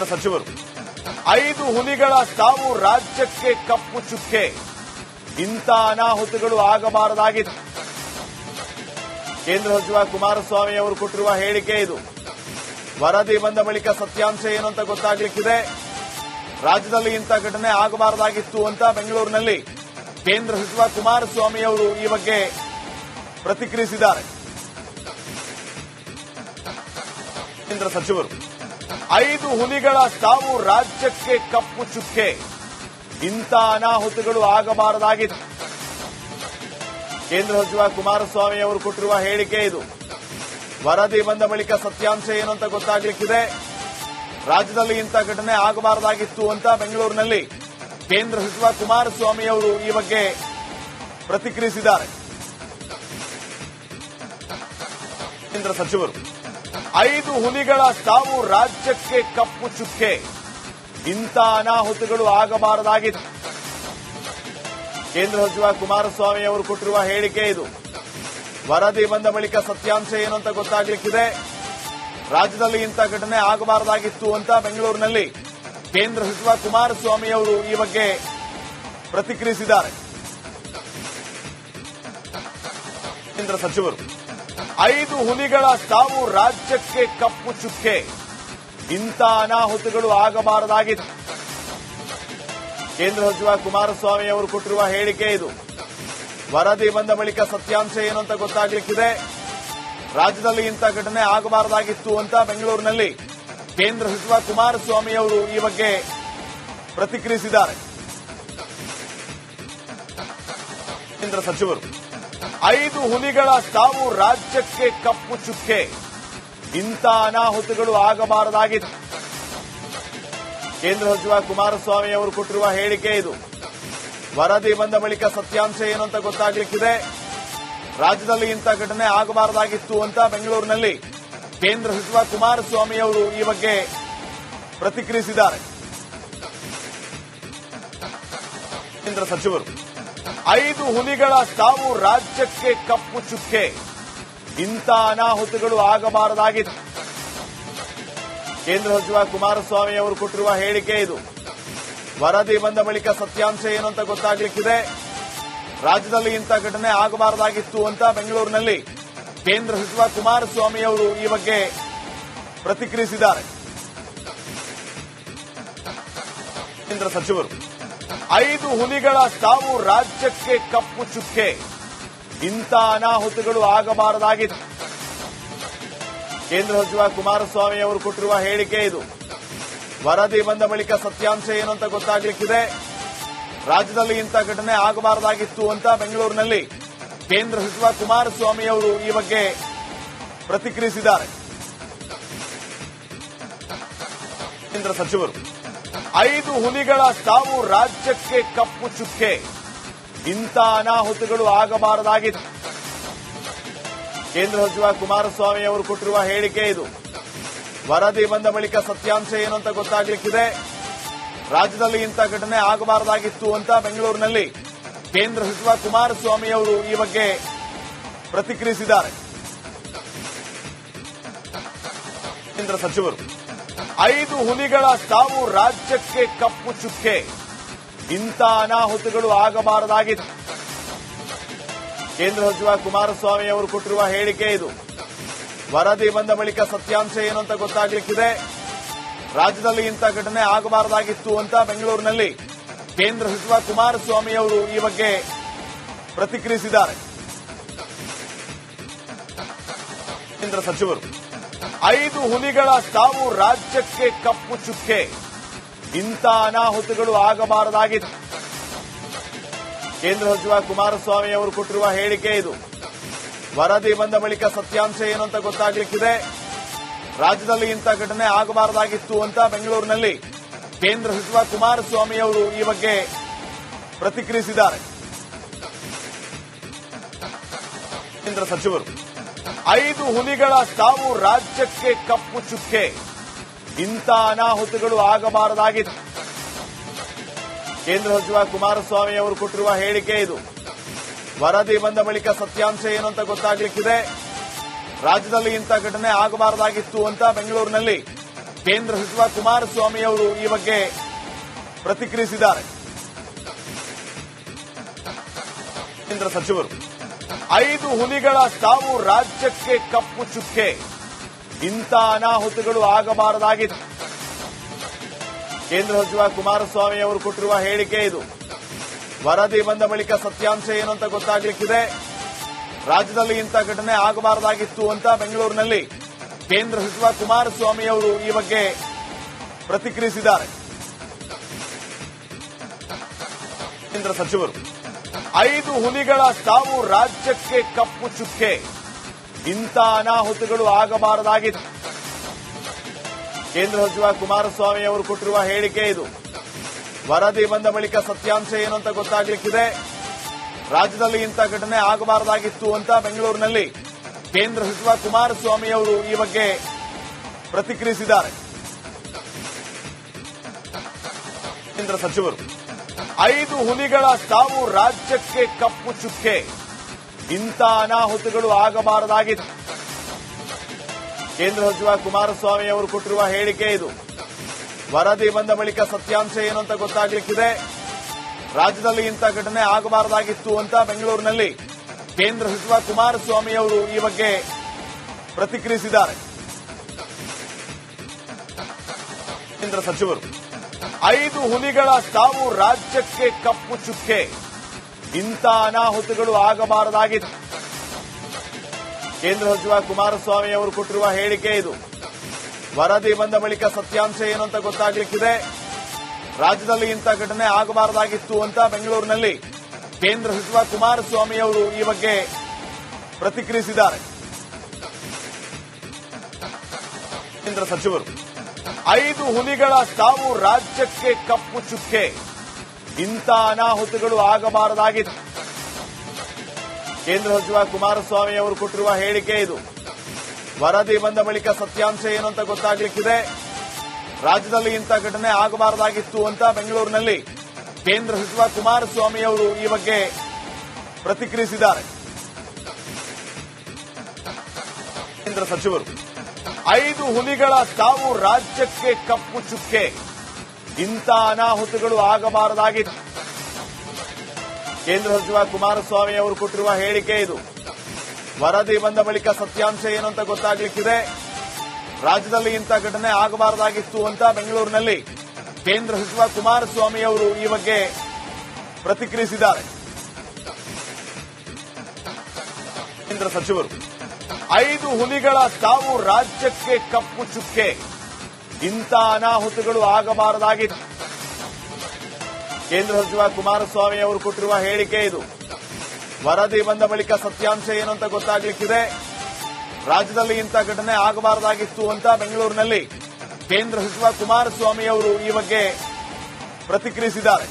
ಕೇಂದ್ರ ಸಚಿವರು 5 ಹುಲಿಗಳ ಸಾವು ರಾಜ್ಯಕ್ಕೆ ಕಪ್ಪು ಚುಕ್ಕೆ. ಇಂಥ ಅನಾಹುತಗಳು ಆಗಬಾರದಾಗಿತ್ತು. ಕೇಂದ್ರ ಸಚಿವ ಕುಮಾರಸ್ವಾಮಿ ಅವರು ಕೊಟ್ಟಿರುವ ಹೇಳಿಕೆ ಇದು. ವರದಿ ಬಂದ ಬಳಿಕ ಸತ್ಯಾಂಶ ಏನು ಅಂತ ಗೊತ್ತಾಗಲಿಕ್ಕಿದೆ. ರಾಜ್ಯದಲ್ಲಿ ಇಂಥ ಘಟನೆ ಆಗಬಾರದಾಗಿತ್ತು ಅಂತ ಬೆಂಗಳೂರಿನಲ್ಲಿ ಕೇಂದ್ರ ಸಚಿವ ಕುಮಾರಸ್ವಾಮಿ ಅವರು ಈ ಬಗ್ಗೆ ಪ್ರತಿಕ್ರಿಯಿಸಿದ್ದಾರೆ. ಕೇಂದ್ರ ಸಚಿವರು 5 ಹುಲಿಗಳ ಸಾವು ರಾಜ್ಯಕ್ಕೆ ಕಪ್ಪು ಚುಕ್ಕೆ. ಇಂಥ ಅನಾಹುತಗಳು ಆಗಬಾರದಾಗಿತ್ತು. ಕೇಂದ್ರ ಸಚಿವ ಕುಮಾರಸ್ವಾಮಿ ಅವರು ಕೊಟ್ಟಿರುವ ಹೇಳಿಕೆ ಇದು. ವರದಿ ಬಂದ ಬಳಿಕ ಸತ್ಯಾಂಶ ಏನು ಅಂತ ಗೊತ್ತಾಗಲಿಕ್ಕಿದೆ. ರಾಜ್ಯದಲ್ಲಿ ಇಂಥ ಘಟನೆ ಆಗಬಾರದಾಗಿತ್ತು ಅಂತ ಬೆಂಗಳೂರಿನಲ್ಲಿ ಕೇಂದ್ರ ಸಚಿವ ಕುಮಾರಸ್ವಾಮಿ ಅವರು ಈ ಬಗ್ಗೆ ಪ್ರತಿಕ್ರಿಯಿಸಿದ್ದಾರೆ. ಕೇಂದ್ರ ಸಚಿವರು 5 ಹುಲಿಗಳ ಸಾವು ರಾಜ್ಯಕ್ಕೆ ಕಪ್ಪು ಚುಕ್ಕೆ. ಇಂಥ ಅನಾಹುತಗಳು ಆಗಬಾರದಾಗಿತ್ತು. ಕೇಂದ್ರ ಸಚಿವ ಕುಮಾರಸ್ವಾಮಿ ಅವರು ಕೊಟ್ಟಿರುವ ಹೇಳಿಕೆ ಇದು. ವರದಿ ಬಂದ ಬಳಿಕ ಸತ್ಯಾಂಶ ಏನು ಅಂತ ಗೊತ್ತಾಗಲಿಕ್ಕಿದೆ. ರಾಜ್ಯದಲ್ಲಿ ಇಂಥ ಘಟನೆ ಆಗಬಾರದಾಗಿತ್ತು ಅಂತ ಬೆಂಗಳೂರಿನಲ್ಲಿ ಕೇಂದ್ರ ಸಚಿವ ಕುಮಾರಸ್ವಾಮಿ ಅವರು ಈ ಬಗ್ಗೆ ಪ್ರತಿಕ್ರಿಯಿಸಿದ್ದಾರೆ. ಕೇಂದ್ರ ಸಚಿವರು 5 ಹುಲಿಗಳ ಸಾವು ರಾಜ್ಯಕ್ಕೆ ಕಪ್ಪು ಚುಕ್ಕೆ. ಇಂಥ ಅನಾಹುತಗಳು ಆಗಬಾರದಾಗಿತ್ತು. ಕೇಂದ್ರ ಸಚಿವ ಕುಮಾರಸ್ವಾಮಿ ಅವರು ಕೊಟ್ಟಿರುವ ಹೇಳಿಕೆ ಇದು. ವರದಿ ಬಂದ ಬಳಿಕ ಸತ್ಯಾಂಶ ಏನು ಅಂತ ಗೊತ್ತಾಗಲಿಕ್ಕಿದೆ. ರಾಜ್ಯದಲ್ಲಿ ಇಂಥ ಘಟನೆ ಆಗಬಾರದಾಗಿತ್ತು ಅಂತ ಬೆಂಗಳೂರಿನಲ್ಲಿ ಕೇಂದ್ರ ಸಚಿವ ಕುಮಾರಸ್ವಾಮಿ ಅವರು ಈ ಬಗ್ಗೆ ಪ್ರತಿಕ್ರಿಯಿಸಿದ್ದಾರೆ. ಕೇಂದ್ರ ಸಚಿವರು 5 ಹುಲಿಗಳ ಸಾವು ರಾಜ್ಯಕ್ಕೆ ಕಪ್ಪು ಚುಕ್ಕೆ. ಇಂಥ ಅನಾಹುತಗಳು ಆಗಬಾರದಾಗಿತ್ತು. ಕೇಂದ್ರ ಸಚಿವ ಕುಮಾರಸ್ವಾಮಿ ಅವರು ಕೊಟ್ಟಿರುವ ಹೇಳಿಕೆ ಇದು. ವರದಿ ಬಂದ ಬಳಿಕ ಸತ್ಯಾಂಶ ಏನು ಅಂತ ಗೊತ್ತಾಗಲಿಕ್ಕಿದೆ. ರಾಜ್ಯದಲ್ಲಿ ಇಂಥ ಘಟನೆ ಆಗಬಾರದಾಗಿತ್ತು ಅಂತ ಬೆಂಗಳೂರಿನಲ್ಲಿ ಕೇಂದ್ರ ಸಚಿವ ಕುಮಾರಸ್ವಾಮಿ ಅವರು ಈ ಬಗ್ಗೆ ಪ್ರತಿಕ್ರಿಯಿಸಿದ್ದಾರೆ. ಕೇಂದ್ರ ಸಚಿವರು 5 ಹುಲಿಗಳ ಸಾವು ರಾಜ್ಯಕ್ಕೆ ಕಪ್ಪು ಚುಕ್ಕೆ. ಇಂಥ ಅನಾಹುತಗಳು ಆಗಬಾರದಾಗಿತ್ತು. ಕೇಂದ್ರ ಸಚಿವ ಕುಮಾರಸ್ವಾಮಿ ಅವರು ಕೊಟ್ಟಿರುವ ಹೇಳಿಕೆ ಇದು. ವರದಿ ಬಂದ ಬಳಿಕ ಸತ್ಯಾಂಶ ಏನು ಅಂತ ಗೊತ್ತಾಗಲಿಕ್ಕಿದೆ. ರಾಜ್ಯದಲ್ಲಿ ಇಂಥ ಘಟನೆ ಆಗಬಾರದಾಗಿತ್ತು ಅಂತ ಬೆಂಗಳೂರಿನಲ್ಲಿ ಕೇಂದ್ರ ಸಚಿವ ಕುಮಾರಸ್ವಾಮಿ ಅವರು ಈ ಬಗ್ಗೆ ಪ್ರತಿಕ್ರಿಯಿಸಿದ್ದಾರೆ. ಕೇಂದ್ರ ಸಚಿವರು 5 ಹುಲಿಗಳ ಸಾವು ರಾಜ್ಯಕ್ಕೆ ಕಪ್ಪು ಚುಕ್ಕೆ. ಇಂಥ ಅನಾಹುತಗಳು ಆಗಬಾರದಾಗಿತ್ತು. ಕೇಂದ್ರ ಸಚಿವ ಕುಮಾರಸ್ವಾಮಿ ಅವರು ಕೊಟ್ಟಿರುವ ಹೇಳಿಕೆ ಇದು. ವರದಿ ಬಂದ ಬಳಿಕ ಸತ್ಯಾಂಶ ಏನು ಅಂತ ಗೊತ್ತಾಗಲಿಕ್ಕಿದೆ. ರಾಜ್ಯದಲ್ಲಿ ಇಂಥ ಘಟನೆ ಆಗಬಾರದಾಗಿತ್ತು ಅಂತ ಬೆಂಗಳೂರಿನಲ್ಲಿ ಕೇಂದ್ರ ಸಚಿವ ಕುಮಾರಸ್ವಾಮಿ ಅವರು ಈ ಬಗ್ಗೆ ಪ್ರತಿಕ್ರಿಯಿಸಿದ್ದಾರೆ. ಕೇಂದ್ರ ಸಚಿವರು 5 ಹುಲಿಗಳ ಸಾವು ರಾಜ್ಯಕ್ಕೆ ಕಪ್ಪು ಚುಕ್ಕೆ. ಇಂಥ ಅನಾಹುತಗಳು ಆಗಬಾರದಾಗಿತ್ತು. ಕೇಂದ್ರ ಸಚಿವ ಕುಮಾರಸ್ವಾಮಿ ಅವರು ಕೊಟ್ಟಿರುವ ಹೇಳಿಕೆ ಇದು. ವರದಿ ಬಂದ ಬಳಿಕ ಸತ್ಯಾಂಶ ಏನು ಅಂತ ಗೊತ್ತಾಗಲಿಕ್ಕಿದೆ. ರಾಜ್ಯದಲ್ಲಿ ಇಂಥ ಘಟನೆ ಆಗಬಾರದಾಗಿತ್ತು ಅಂತ ಬೆಂಗಳೂರಿನಲ್ಲಿ ಕೇಂದ್ರ ಸಚಿವ ಕುಮಾರಸ್ವಾಮಿ ಅವರು ಈ ಬಗ್ಗೆ ಪ್ರತಿಕ್ರಿಯಿಸಿದ್ದಾರೆ. ಕೇಂದ್ರ ಸಚಿವರು 5 ಹುಲಿಗಳ ಸಾವು ರಾಜ್ಯಕ್ಕೆ ಕಪ್ಪು ಚುಕ್ಕೆ. ಇಂಥ ಅನಾಹುತಗಳು ಆಗಬಾರದಾಗಿತ್ತು. ಕೇಂದ್ರ ಸಚಿವ ಕುಮಾರಸ್ವಾಮಿ ಅವರು ಕೊಟ್ಟಿರುವ ಹೇಳಿಕೆ ಇದು. ವರದಿ ಬಂದ ಬಳಿಕ ಸತ್ಯಾಂಶ ಏನು ಅಂತ ಗೊತ್ತಾಗಲಿಕ್ಕಿದೆ. ರಾಜ್ಯದಲ್ಲಿ ಇಂಥ ಘಟನೆ ಆಗಬಾರದಾಗಿತ್ತು ಅಂತ ಬೆಂಗಳೂರಿನಲ್ಲಿ ಕೇಂದ್ರ ಸಚಿವ ಕುಮಾರಸ್ವಾಮಿ ಅವರು ಈ ಬಗ್ಗೆ ಪ್ರತಿಕ್ರಿಯಿಸಿದ್ದಾರೆ. ಕೇಂದ್ರ ಸಚಿವರು 5 ಹುಲಿಗಳ ಸಾವು ರಾಜ್ಯಕ್ಕೆ ಕಪ್ಪು ಚುಕ್ಕೆ. ಇಂಥ ಅನಾಹುತಗಳು ಆಗಬಾರದಾಗಿತ್ತು. ಕೇಂದ್ರ ಸಚಿವ ಕುಮಾರಸ್ವಾಮಿ ಅವರು ಕೊಟ್ಟಿರುವ ಹೇಳಿಕೆ ಇದು. ವರದಿ ಬಂದ ಬಳಿಕ ಸತ್ಯಾಂಶ ಏನು ಅಂತ ಗೊತ್ತಾಗಲಿಕ್ಕಿದೆ. ರಾಜ್ಯದಲ್ಲಿ ಇಂಥ ಘಟನೆ ಆಗಬಾರದಾಗಿತ್ತು ಅಂತ ಬೆಂಗಳೂರಿನಲ್ಲಿ ಕೇಂದ್ರ ಸಚಿವ ಕುಮಾರಸ್ವಾಮಿ ಅವರು ಈ ಬಗ್ಗೆ ಪ್ರತಿಕ್ರಿಯಿಸಿದ್ದಾರೆ. ಕೇಂದ್ರ ಸಚಿವರು 5 ಹುಲಿಗಳ ಸಾವು ರಾಜ್ಯಕ್ಕೆ ಕಪ್ಪು ಚುಕ್ಕೆ. ಇಂಥ ಅನಾಹುತಗಳು ಆಗಬಾರದಾಗಿತ್ತು. ಕೇಂದ್ರ ಸಚಿವ ಕುಮಾರಸ್ವಾಮಿ ಅವರು ಕೊಟ್ಟಿರುವ ಹೇಳಿಕೆ ಇದು. ವರದಿ ಬಂದ ಬಳಿಕ ಸತ್ಯಾಂಶ ಏನು ಅಂತ ಗೊತ್ತಾಗಲಿಕ್ಕಿದೆ. ರಾಜ್ಯದಲ್ಲಿ ಇಂಥ ಘಟನೆ ಆಗಬಾರದಾಗಿತ್ತು ಅಂತ ಬೆಂಗಳೂರಿನಲ್ಲಿ ಕೇಂದ್ರ ಸಚಿವ ಕುಮಾರಸ್ವಾಮಿ ಅವರು ಈ ಬಗ್ಗೆ ಪ್ರತಿಕ್ರಿಯಿಸಿದ್ದಾರೆ. ಕೇಂದ್ರ ಸಚಿವರು 5 ಹುಲಿಗಳ ಸಾವು ರಾಜ್ಯಕ್ಕೆ ಕಪ್ಪು ಚುಕ್ಕೆ, ಇಂಥ ಅನಾಹುತಗಳು ಆಗಬಾರದಾಗಿತ್ತು. ಕೇಂದ್ರ ಸಚಿವ ಕುಮಾರಸ್ವಾಮಿ ಅವರು ಕೊಟ್ಟಿರುವ ಹೇಳಿಕೆ ಇದು. ವರದಿ ಬಂದ ಬಳಿಕ ಸತ್ಯಾಂಶ ಏನು ಅಂತ ಗೊತ್ತಾಗಲಿಕ್ಕಿದೆ. ರಾಜ್ಯದಲ್ಲಿ ಇಂಥ ಘಟನೆ ಆಗಬಾರದಾಗಿತ್ತು ಅಂತ ಬೆಂಗಳೂರಿನಲ್ಲಿ ಕೇಂದ್ರ ಸಚಿವ ಕುಮಾರಸ್ವಾಮಿ ಅವರು ಈ ಬಗ್ಗೆ ಪ್ರತಿಕ್ರಿಯಿಸಿದ್ದಾರೆ. ಕೇಂದ್ರ ಸಚಿವರು 5 ಹುಲಿಗಳ ಸಾವು ರಾಜ್ಯಕ್ಕೆ ಕಪ್ಪು ಚುಕ್ಕೆ, ಇಂಥ ಅನಾಹುತಗಳು ಆಗಬಾರದಾಗಿತ್ತು. ಕೇಂದ್ರ ಸಚಿವ ಕುಮಾರಸ್ವಾಮಿ ಅವರು ಕೊಟ್ಟಿರುವ ಹೇಳಿಕೆ ಇದು. ವರದಿ ಬಂದ ಬಳಿಕ ಸತ್ಯಾಂಶ ಏನು ಅಂತ ಗೊತ್ತಾಗಲಿಕ್ಕಿದೆ. ರಾಜ್ಯದಲ್ಲಿ ಇಂಥ ಘಟನೆ ಆಗಬಾರದಾಗಿತ್ತು ಅಂತ ಬೆಂಗಳೂರಿನಲ್ಲಿ ಕೇಂದ್ರ ಸಚಿವ ಕುಮಾರಸ್ವಾಮಿ ಅವರು ಈ ಬಗ್ಗೆ ಪ್ರತಿಕ್ರಿಯಿಸಿದ್ದಾರೆ. ಕೇಂದ್ರ ಸಚಿವರು 5 ಹುಲಿಗಳ ಸಾವು ರಾಜ್ಯಕ್ಕೆ ಕಪ್ಪು ಚುಕ್ಕೆ, ಇಂಥ ಅನಾಹುತಗಳು ಆಗಬಾರದಾಗಿತ್ತು. ಕೇಂದ್ರ ಸಚಿವ ಕುಮಾರಸ್ವಾಮಿ ಅವರು ಕೊಟ್ಟಿರುವ ಹೇಳಿಕೆ ಇದು. ವರದಿ ಬಂದ ಬಳಿಕ ಸತ್ಯಾಂಶ ಏನು ಅಂತ ಗೊತ್ತಾಗಲಿಕ್ಕಿದೆ. ರಾಜ್ಯದಲ್ಲಿ ಇಂಥ ಘಟನೆ ಆಗಬಾರದಾಗಿತ್ತು ಅಂತ ಬೆಂಗಳೂರಿನಲ್ಲಿ ಕೇಂದ್ರ ಸಚಿವ ಕುಮಾರಸ್ವಾಮಿ ಅವರು ಈ ಬಗ್ಗೆ ಪ್ರತಿಕ್ರಿಯಿಸಿದ್ದಾರೆ. ಕೇಂದ್ರ ಸಚಿವರು 5 ಹುಲಿಗಳ ಸಾವು ರಾಜ್ಯಕ್ಕೆ ಕಪ್ಪು ಚುಕ್ಕೆ, ಇಂಥ ಅನಾಹುತಗಳು ಆಗಬಾರದಾಗಿತ್ತು. ಕೇಂದ್ರ ಸಚಿವ ಕುಮಾರಸ್ವಾಮಿ ಅವರು ಕೊಟ್ಟಿರುವ ಹೇಳಿಕೆ ಇದು. ವರದಿ ಬಂದ ಬಳಿಕ ಸತ್ಯಾಂಶ ಏನು ಅಂತ ಗೊತ್ತಾಗಲಿಕ್ಕಿದೆ. ರಾಜ್ಯದಲ್ಲಿ ಇಂಥ ಘಟನೆ ಆಗಬಾರದಾಗಿತ್ತು ಅಂತ ಬೆಂಗಳೂರಿನಲ್ಲಿ ಕೇಂದ್ರ ಸಚಿವ ಕುಮಾರಸ್ವಾಮಿ ಅವರು ಈ ಬಗ್ಗೆ ಪ್ರತಿಕ್ರಿಯಿಸಿದ್ದಾರೆ. ಕೇಂದ್ರ ಸಚಿವರು 5 ಹುಲಿಗಳ ಸಾವು ರಾಜ್ಯಕ್ಕೆ ಕಪ್ಪು ಚುಕ್ಕೆ, ಇಂಥ ಅನಾಹುತಗಳು ಆಗಬಾರದಾಗಿತ್ತು. ಕೇಂದ್ರ ಸಚಿವ ಕುಮಾರಸ್ವಾಮಿ ಅವರು ಕೊಟ್ಟಿರುವ ಹೇಳಿಕೆ ಇದು. ವರದಿ ಬಂದ ಬಳಿಕ ಸತ್ಯಾಂಶ ಏನು ಅಂತ ಗೊತ್ತಾಗಲಿಕ್ಕಿದೆ. ರಾಜ್ಯದಲ್ಲಿ ಇಂಥ ಘಟನೆ ಆಗಬಾರದಾಗಿತ್ತು ಅಂತ ಬೆಂಗಳೂರಿನಲ್ಲಿ ಕೇಂದ್ರ ಸಚಿವ ಕುಮಾರಸ್ವಾಮಿ ಅವರು ಈ ಬಗ್ಗೆ ಪ್ರತಿಕ್ರಿಯಿಸಿದ್ದಾರೆ. ಕೇಂದ್ರ ಸಚಿವರು 5 ಹುಲಿಗಳ ಸಾವು ರಾಜ್ಯಕ್ಕೆ ಕಪ್ಪು ಚುಕ್ಕೆ, ಇಂಥ ಅನಾಹುತಗಳು ಆಗಬಾರದಾಗಿತ್ತು. ಕೇಂದ್ರ ಸಚಿವ ಕುಮಾರಸ್ವಾಮಿ ಅವರು ಕೊಟ್ಟಿರುವ ಹೇಳಿಕೆ ಇದು. ವರದಿ ಬಂದ ಬಳಿಕ ಸತ್ಯಾಂಶ ಏನು ಅಂತ ಗೊತ್ತಾಗಲಿಕ್ಕಿದೆ. ರಾಜ್ಯದಲ್ಲಿ ಇಂಥ ಘಟನೆ ಆಗಬಾರದಾಗಿತ್ತು ಅಂತ ಬೆಂಗಳೂರಿನಲ್ಲಿ ಕೇಂದ್ರ ಸಚಿವ ಕುಮಾರಸ್ವಾಮಿ ಅವರು ಈ ಬಗ್ಗೆ ಪ್ರತಿಕ್ರಿಯಿಸಿದ್ದಾರೆ. ಕೇಂದ್ರ ಸಚಿವರು 5 ಹುಲಿಗಳ ಸಾವು ರಾಜ್ಯಕ್ಕೆ ಕಪ್ಪು ಚುಕ್ಕೆ, ಇಂಥ ಅನಾಹುತಗಳು ಆಗಬಾರದಾಗಿತ್ತು. ಕೇಂದ್ರ ಸಚಿವ ಕುಮಾರಸ್ವಾಮಿ ಅವರು ಕೊಟ್ಟಿರುವ ಹೇಳಿಕೆ ಇದು. ವರದಿ ಬಂದ ಬಳಿಕ ಸತ್ಯಾಂಶ ಏನು ಅಂತ ಗೊತ್ತಾಗಲಿಕ್ಕಿದೆ. ರಾಜ್ಯದಲ್ಲಿ ಇಂಥ ಘಟನೆ ಆಗಬಾರದಾಗಿತ್ತು ಅಂತ ಬೆಂಗಳೂರಿನಲ್ಲಿ ಕೇಂದ್ರ ಸಚಿವ ಕುಮಾರಸ್ವಾಮಿ ಅವರು ಈ ಬಗ್ಗೆ ಪ್ರತಿಕ್ರಿಯಿಸಿದ್ದಾರೆ.